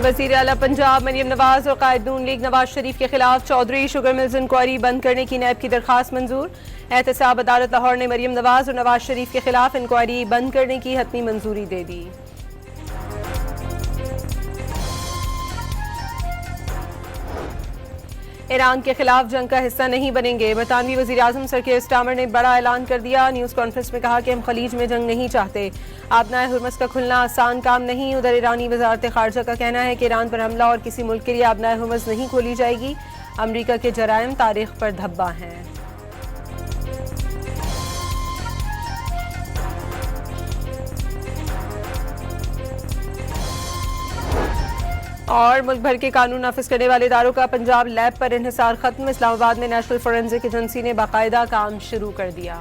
वज़ीर आला पंजाब मरियम नवाज और कायद नून लीग नवाज शरीफ के खिलाफ चौधरी शुगर मिल्स इंक्वायरी बंद करने की नैब की दरखास्त मंजूर। एहतसाब अदालत लाहौर ने मरियम नवाज और नवाज शरीफ के खिलाफ इंक्वायरी बंद करने की हतमी मंजूरी दे दी। ईरान के खिलाफ जंग का हिस्सा नहीं बनेंगे। बरतानवी वज़ीर आज़म सर कीर स्टार्मर ने बड़ा ऐलान कर दिया। न्यूज़ कॉन्फ्रेंस में कहा कि हम खलीज में जंग नहीं चाहते। आबनाए हुर्मुज़ का खुलना आसान काम नहीं। उधर ईरानी वज़ारत ख़ारजा का कहना है कि ईरान पर हमला और किसी मुल्क के लिए आबनाए हुर्मुज़ नहीं खोली जाएगी। अमरीका के जराइम तारीख पर धब्बा हैं। और मुल्क भर के कानून नाफिज करने वाले इदारों का पंजाब लैब पर इन्हिसार खत्म। इस्लामाबाद में नेशनल फोरेंसिक एजेंसी ने बाकायदा काम शुरू कर दिया।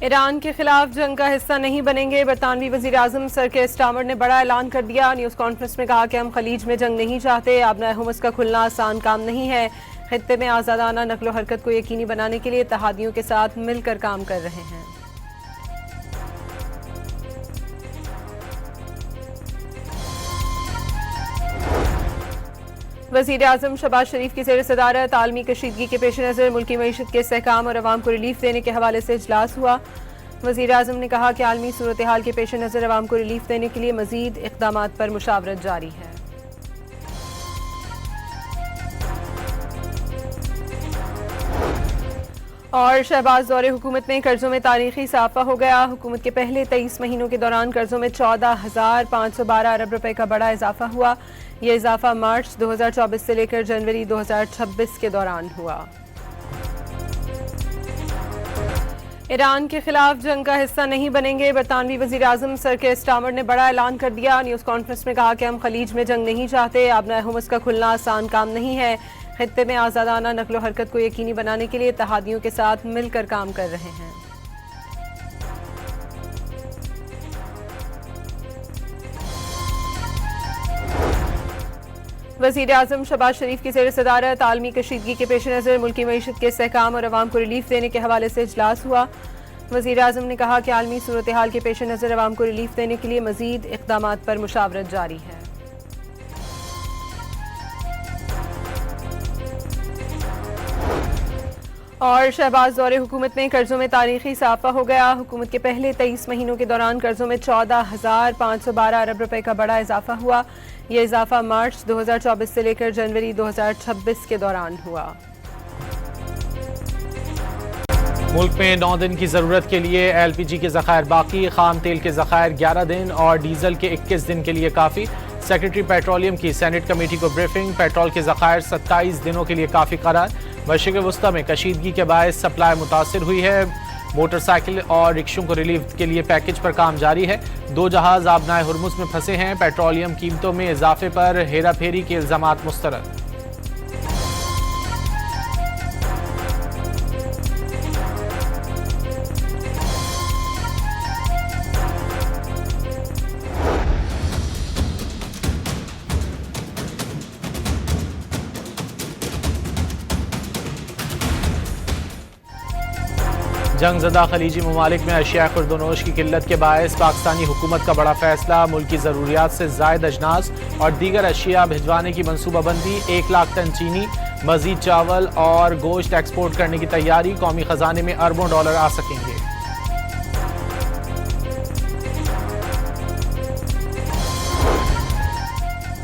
ईरान के खिलाफ जंग का हिस्सा नहीं बनेंगे। बरतानवी वज़ीर आज़म सर कीर स्टार्मर ने बड़ा ऐलान कर दिया। न्यूज़ कॉन्फ्रेंस में कहा कि हम खलीज में जंग नहीं चाहते। आबनाए हुर्मुज़ का खुलना आसान काम नहीं है। खित्ते में आज़ादाना नकलो हरकत को यकीनी बनाने के लिए इत्तेहादियों के साथ मिलकर काम कर रहे हैं। वज़ीर आज़म शहबाज शरीफ की ज़ेर सदारत आलमी कशीदगी के पेश नज़र मुल्की मईशत के इस्तेहकाम और अवाम को रिलीफ देने के हवाले से इजलास हुआ। वज़ीर आज़म ने कहा कि आलमी सूरत हाल के पेश नज़र अवाम को रिलीफ देने के लिए मज़ीद इक़दामात पर मुशावरत जारी है। और शहबाज दौरे हुकूमत में कर्जों में तारीखी इजाफा हो गया। हुकूमत के पहले 23 महीनों के दौरान कर्जों में 14,512 अरब रुपए का बड़ा इजाफा हुआ। यह इजाफा मार्च 2024 से लेकर जनवरी 2026 के दौरान हुआ। ईरान के खिलाफ जंग का हिस्सा नहीं बनेंगे। बरतानवी वज़ीर आज़म सर कीर स्टार्मर ने बड़ा ऐलान कर दिया। न्यूज़ कॉन्फ्रेंस में कहा कि हम खलीज में जंग नहीं चाहते। आबनाए हुर्मुज़ का खुलना आसान काम नहीं है। खित्ते में आज़ादाना नकलो हरकत को यकीनी बनाने के लिए इत्तेहादियों के साथ मिलकर काम कर रहे हैं। वज़ीर आज़म शहबाज शरीफ की ज़ेर सदारत आलमी कशीदगी के पेश नज़र मुल्की मईशत के इस्तेहकाम और अवाम को रिलीफ देने के हवाले से इजलास हुआ। वज़ीर आज़म ने कहा कि आलमी सूरत हाल के पेश नज़र अवाम को रिलीफ देने के लिए मज़ीद इक़दामात पर मुशावरत जारी है। और शहबाज दौरे हुकूमत में कर्जों में तारीखी इजाफा हो गया। हुकूमत के पहले 23 महीनों के दौरान कर्जों में 14,512 अरब रुपए का बड़ा इजाफा हुआ। यह इजाफा मार्च 2024 से लेकर जनवरी 2026 के दौरान हुआ। मुल्क में 9 दिन की जरूरत के लिए LPG के ज़खायर बाकी। खाम तेल के ज़खायर 11 दिन और डीजल के 21 दिन के लिए काफ़ी। सेक्रेटरी पेट्रोलियम की सेनेट कमेटी को ब्रीफिंग। पेट्रोल के ज़खायर 27 दिनों के लिए काफ़ी करार। मशरिक़ वस्ता में कशीदगी के बायस सप्लाई मुतासिर हुई है। मोटरसाइकिल और रिक्शों को रिलीफ के लिए पैकेज पर काम जारी है। 2 जहाज आबनाए हुर्मुज़ में फंसे हैं। पेट्रोलियम कीमतों में इजाफे पर हेरा फेरी के इल्ज़ामात मुस्तरद। जंगज़दा खलीजी ममालिक में अशिया खुर्दोनोश की किल्लत के बायस पाकिस्तानी हुकूमत का बड़ा फैसला। मुल्की ज़रूरियात से ज़ायद अजनास और दीगर अशिया भिजवाने की मनसूबाबंदी। 1 लाख टन चीनी, मजीद चावल और गोश्त एक्सपोर्ट करने की तैयारी। कौमी खजाने में अरबों डॉलर आ सकेंगे।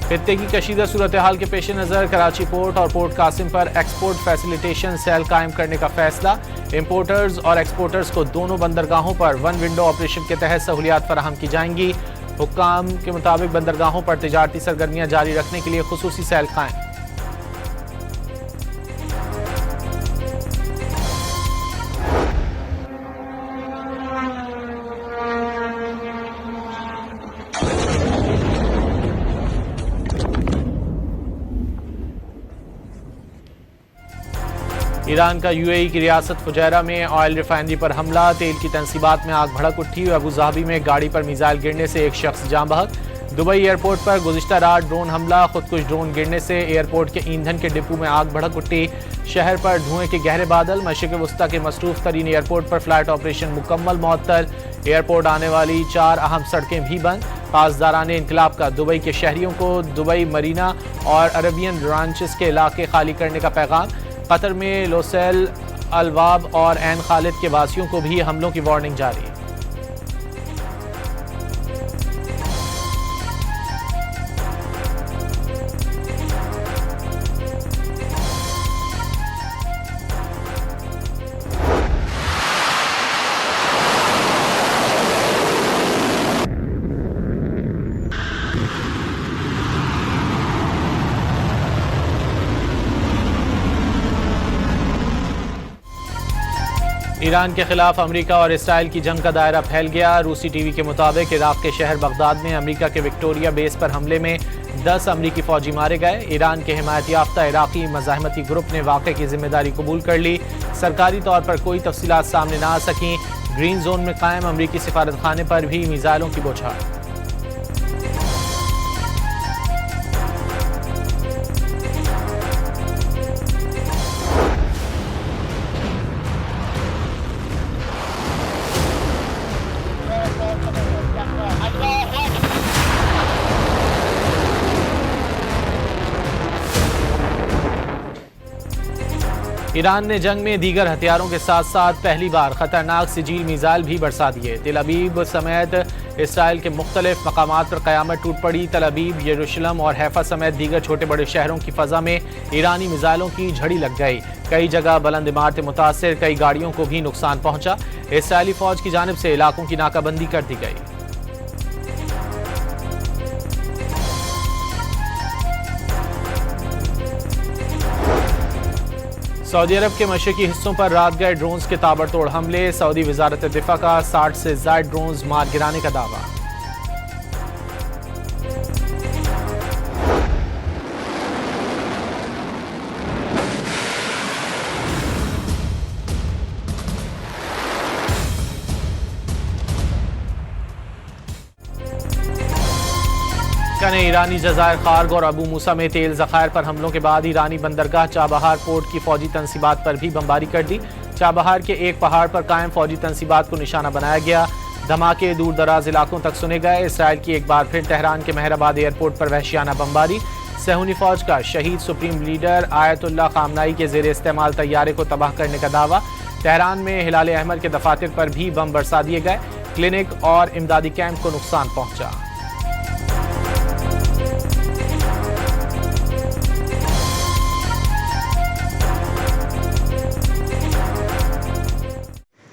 खित्ते की कशीदा सूरत हाल के पेश नज़र कराची पोर्ट और पोर्ट कासिम पर एक्सपोर्ट फैसिलिटेशन सेल कायम करने का फैसला। इंपोर्टर्स और एक्सपोर्टर्स को दोनों बंदरगाहों पर 1 विंडो ऑपरेशन के तहत सहूलियात फराहम की जाएंगी। हुक्काम के मुताबिक बंदरगाहों पर तिजारती सरगर्मियां जारी रखने के लिए खुसूसी सेल कायम। ईरान का UAE की रियासत फुजैरा में ऑयल रिफाइनरी पर हमला। तेल की तनसीबात में आग भड़क उठी। अबू धाबी में गाड़ी पर मिसाइल गिरने से एक शख्स जाँ बहक। दुबई एयरपोर्ट पर गुज़िश्ता रात ड्रोन हमला। खुदकुश ड्रोन गिरने से एयरपोर्ट के ईंधन के डिपो में आग भड़क उठी। शहर पर धुएं के गहरे बादल। मशरिक़ वस्ता के मसरूफ तरीन एयरपोर्ट पर फ्लाइट ऑपरेशन मुकम्मल मुअत्तल। एयरपोर्ट आने वाली 4 अहम सड़कें भी बंद। पासदाराने इनकलाब का दुबई के शहरियों को दुबई मरीना और अरबियन रांचेस के इलाके खाली करने का पैगाम। कतर में लोसेल, अलवाब और एन खालिद के वासियों को भी हमलों की वार्निंग जारी। ईरान के खिलाफ अमेरिका और इसराइल की जंग का दायरा फैल गया। रूसी टीवी के मुताबिक इराक के शहर बगदाद में अमेरिका के विक्टोरिया बेस पर हमले में 10 अमेरिकी फौजी मारे गए। ईरान के हिमायत याफ्ता इराकी मज़ाहमती ग्रुप ने वाक़े की जिम्मेदारी कबूल कर ली। सरकारी तौर पर कोई तफसीलात सामने न आ सकीं। ग्रीन जोन में कायम अमेरिकी सिफारत खाने पर भी मिसाइलों की बौछार। ईरान ने जंग में दीगर हथियारों के साथ साथ पहली बार खतरनाक सिजील मिसाइल भी बरसा दिए। तेल अवीव समेत इसराइल के मुख्तलिफ मकामात पर क़यामत टूट पड़ी। तेल अवीव, यरूशलेम और हैफा समेत दीगर छोटे बड़े शहरों की फ़ज़ा में ईरानी मिसाइलों की झड़ी लग गई। कई जगह बुलंद इमारतें मुतासर, कई गाड़ियों को भी नुकसान पहुंचा। इसराइली फ़ौज की जानिब से इलाकों की नाकाबंदी कर दी गई। सऊदी अरब के मशरकी हिस्सों पर रात गए ड्रोन्स के ताबड़तोड़ हमले। सऊदी वजारत दिफा का 60 से ज़ायद ड्रोन्स मार गिराने का दावा। ईरानी जज़ायर खार्ग और अबू मूसा में तेल ज़खायर पर हमलों के बाद ईरानी बंदरगाह चाबहार पोर्ट की फौजी तनसीबात पर भी बमबारी कर दी। चाबहार के एक पहाड़ पर कायम फौजी तनसीबात को निशाना बनाया गया। धमाके दूर दराज इलाकों तक सुने गए। इसराइल की एक बार फिर तेहरान के मेहराबाद एयरपोर्ट पर वहशियाना बमबारी। सहूनी फौज का शहीद सुप्रीम लीडर आयतुल्लाह खामनाई के ज़ेर इस्तेमाल तैयारे को तबाह करने का दावा। तेहरान में हिलाल अहमर के दफातर पर भी बम बरसा दिए गए। क्लिनिक और इमदादी कैंप को नुकसान पहुंचा।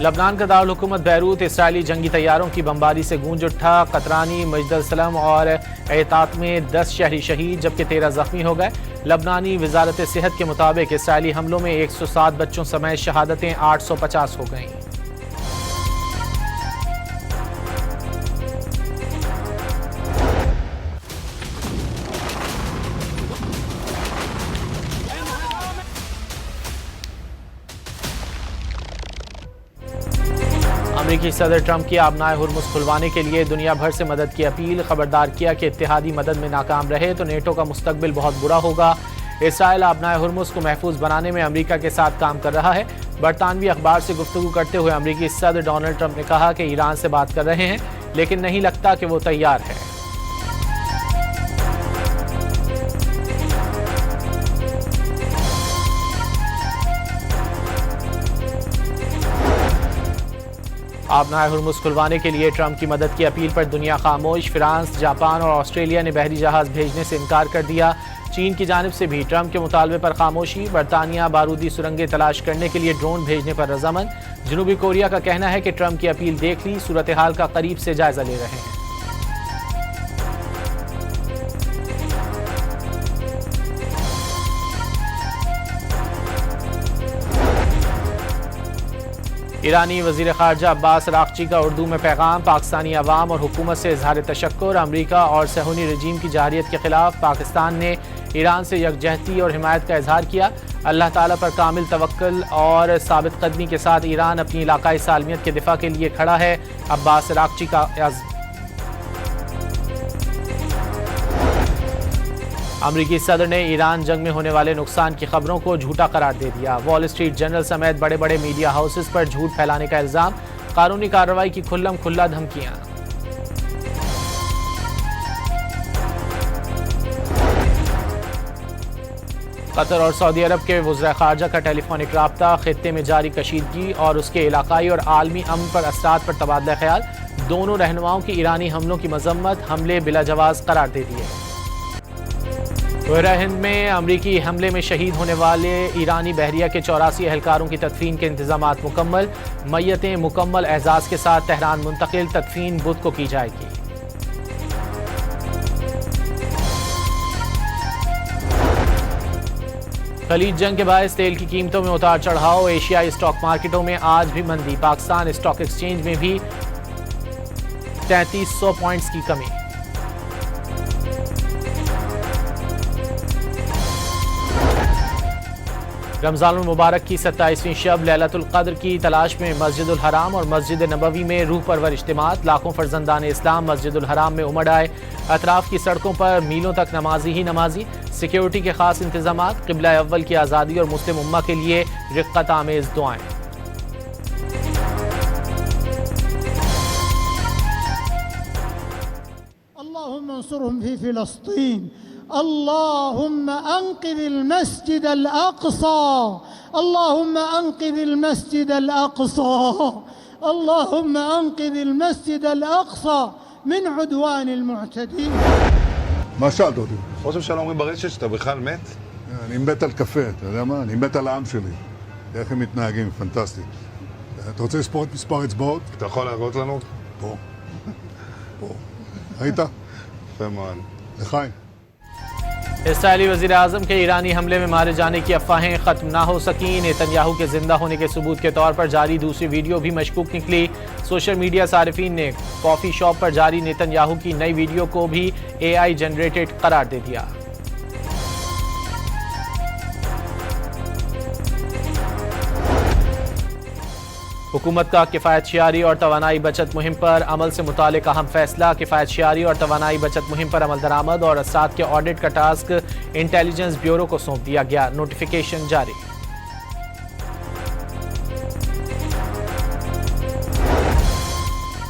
लबनान का दारुल हुकूमत बैरूत इसराइली जंगी तैयारों की बमबारी से गूंज उठा। कतरानी, मजदसलम और एहतात में 10 शहरी शहीद जबकि 13 जख्मी हो गए। लबनानी वजारत सेहत के मुताबिक इसराइली हमलों में 107 बच्चों समेत शहादतें 850 हो गईं। अमेरिकी सदर ट्रंप की आबनाए हुर्मुज़ खुलवाने के लिए दुनिया भर से मदद की अपील। खबरदार किया कि इत्तेहादी मदद में नाकाम रहे तो नेटो का मुस्तकबिल बहुत बुरा होगा। इसराइल आबनाए हुर्मुज़ को महफूज बनाने में अमेरिका के साथ काम कर रहा है। बरतानवी अखबार से गुफ्तगू करते हुए अमेरिकी सदर डोनाल्ड ट्रंप ने कहा कि ईरान से बात कर रहे हैं लेकिन नहीं लगता कि वो तैयार है। आबनाए हुर्मुज़ खुलवाने के लिए ट्रंप की मदद की अपील पर दुनिया खामोश। फ्रांस, जापान और ऑस्ट्रेलिया ने बहरी जहाज भेजने से इनकार कर दिया। चीन की जानिब से भी ट्रंप के मुतालबे पर खामोशी। बरतानिया बारूदी सुरंगें तलाश करने के लिए ड्रोन भेजने पर रजामंद। जनूबी कोरिया का कहना है कि ट्रंप की अपील देख ली, सूरत हाल का करीब से जायजा ले रहे हैं। ईरानी वज़ीर ख़ारजा अब्बास अराग़ची का उर्दू में पैगाम। पाकिस्तानी अवाम और हुकूमत से इज़हार तशक्कुर। अमरीका और सहूनी रजीम की जाहिरियत के खिलाफ पाकिस्तान ने ईरान से यकजहती और हिमायत का इजहार किया। अल्लाह ताला पर कामिल तवक्कुल और साबित कदमी के साथ ईरान अपनी इलाकाई सालमियत के दिफा के लिए खड़ा है। अब्बास अराग़ची का अमरीकी सदर ने ईरान जंग में होने वाले नुकसान की खबरों को झूठा करार दे दिया। वॉल स्ट्रीट जर्नल समेत बड़े बड़े मीडिया हाउसेस पर झूठ फैलाने का इल्जाम, कानूनी कार्रवाई की खुल्लम खुल्ला धमकियां। कतर और सऊदी अरब के वज़ीर ख़ारजा का टेलीफोनिक राब्ता, खित्ते में जारी कशीदगी और उसके इलाकाई और आलमी अमन पर असरात पर तबादला ख्याल। दोनों रहनुमाओं की ईरानी हमलों की मजम्मत, हमले बिलाजवाज करार दे दिए। बहरा हिंद में अमरीकी हमले में शहीद होने वाले ईरानी बहरिया के 84 एहलकारों की तदफीन के इंतजामात मुकम्मल। मैयतें मुकम्मल एजाज के साथ तेहरान मुंतकिल, तदफीन बुध को की जाएगी। खलीज जंग के बायस तेल की कीमतों में उतार चढ़ाव, एशियाई स्टॉक मार्केटों में आज भी मंदी। पाकिस्तान स्टॉक एक्सचेंज में भी 3300 पॉइंट्स की कमी। रमजान मुबारक की 27वीं शब लैलतुल क़द्र की तलाश में मस्जिदुल हराम और मस्जिद नबवी में रूह परवर इज्तिमात। लाखों फर्जंदान इस्लाम मस्जिदुल हराम में उमड़ आए। अतराफ की सड़कों पर मीलों तक नमाजी ही नमाजी। सिक्योरिटी के खास इंतजामात। क़िबला अव्वल की आज़ादी और मुस्लिम उम्मा के लिए रिक़्क़त आमेज़ दुआएं। अल्लाहुम्मा अंसुरहुम फी फ़िलस्तीन, अल्लाहुम्मा अंक़िज़िल मस्जिदल अक़सा, अल्लाहुम्मा अंक़िज़िल मस्जिदल अक़सा, अल्लाहुम्मा अंक़िज़िल मस्जिदल अक़सा मिन उद्वानिल मुअतदीन। מה שאלת אותי? ראש הממשלה אומרים ברשת שאתה בכלל מת? אני מת על קפה, אתה יודע מה? אני מת על העם שלי. איך הם מתנהגים, פנטסטי. אתה רוצה לספור את מספר אצבעות? אתה יכול להראות לנו? פה. פה. ראית? יפה מאוד. לחיים. इसराइली वज़ीर आज़म के ईरानी हमले में मारे जाने की अफवाहें खत्म ना हो सकीं। नेतन्याहू के जिंदा होने के सबूत के तौर पर जारी दूसरी वीडियो भी मशकूक निकली। सोशल मीडिया सारिफीन ने कॉफ़ी शॉप पर जारी नेतन्याहू की नई वीडियो को भी AI जनरेटेड करार दे दिया। हुकूमत का किफ़ायतशियारी और तवानाई बचत मुहिम पर अमल से मुतालिक अहम फैसला। किफ़ायतशियारी और तवानाई बचत मुहिम पर अमल दरामद और असाद के ऑडिट का टास्क इंटेलिजेंस ब्यूरो को सौंप दिया गया। नोटिफिकेशन जारी।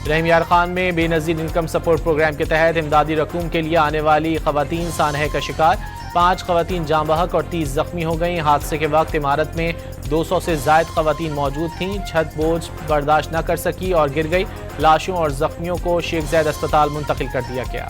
रहीम यार खान में बेनज़ीर इनकम सपोर्ट प्रोग्राम के तहत इमदादी रकूम के लिए आने वाली ख़वातीन सानहे का शिकार। 5 ख़वातीन जाँ बहक और 30 ज़ख्मी हो गईं। हादसे के वक्त इमारत में 200 से ज़ायद ख़वातीन मौजूद थीं। छत बोझ बर्दाश्त न कर सकी और गिर गई। लाशों और ज़ख्मियों को शेख ज़ैद अस्पताल मुंतकिल कर दिया गया।